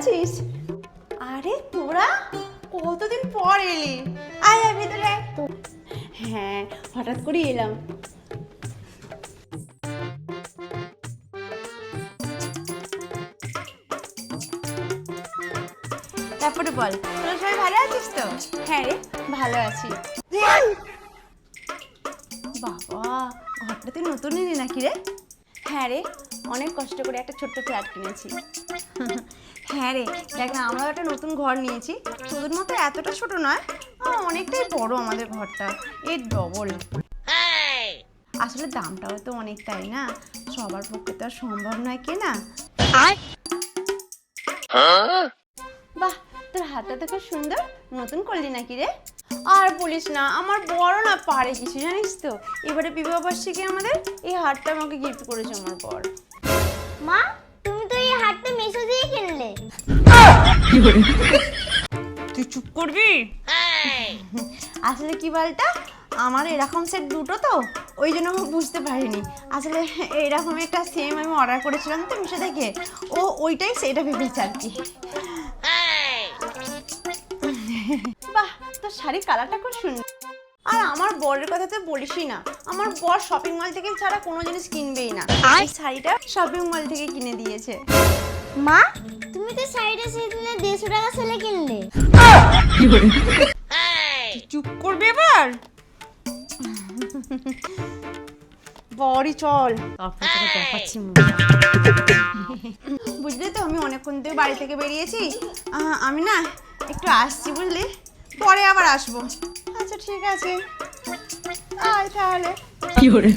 আছিস? আরে তোরা কতদিন পর এলি, আয় আয় ভেতরে আয়। হ্যাঁ, হঠাৎ করে এলাম। তারপরে বল, তোরা সবাই ভালো আছিস তো? হ্যাঁ রে, ভালো আছি। বাবা, ঘরটা তুই নতুন এলি নাকি রে? হ্যাঁ রে, অনেক কষ্ট করে একটা ছোট্ট ফ্ল্যাট কিনেছি। হ্যাঁ রে, দেখ না, আমরাও একটা নতুন ঘর নিয়েছি। তোদের মতো এতটা ছোট নয়, অনেকটাই বড় আমাদের ঘরটা, এর ডবল। আসলে দামটাও তো অনেক, তাই না? সবার পক্ষে তো আর সম্ভব নয় কেনা। বাহ, তোর হাতটা তো খুব সুন্দর, নতুন করলি নাকি রে? আর বলিস না, আমার বড় না পারে কিছু, জানিস তো। এবারে বিবাহবার্ষিকী আমাদের এই হারটা আমাকে গিফট করেছে আমার বর। মা, তুমি তো এই হারটা মেসো দিয়ে কিনলে। তুই চুপ করবি? আসলে কি বলটা, আমার এরকম সেট দুটো তো, ওই জন্য আমি বুঝতে পারিনি। আসলে এরকম একটা সেম আমি অর্ডার করেছিলাম তো মিশো থেকে, ও ওইটাই সেটা ভেবেছে আর কি। বাহ, তোর শাড়ির কালারটা খুব সুন্দর। আর আমার বরের কথা তো বলিসই না, আমার বর শপিং মল থেকে ছাড়া কোনো জিনিস কিনবেই না। এই শাড়িটা শপিং মল থেকে কিনে দিয়েছে। মা, তুমি তো শাড়িটা সেদিনে 150 টাকা সেলে কিনলে। চুপ করবে এবার? বড়ি চল, তারপর তোকে দেখাচ্ছি। বুঝলি তো, আমি অনেকক্ষণ থেকে বাড়ি থেকে বেরিয়েছি। আমি না একটু আসছি, বুঝলি, পরে আবার আসবো। আচ্ছা ঠিক আছে, আয় তাহলে। কি করে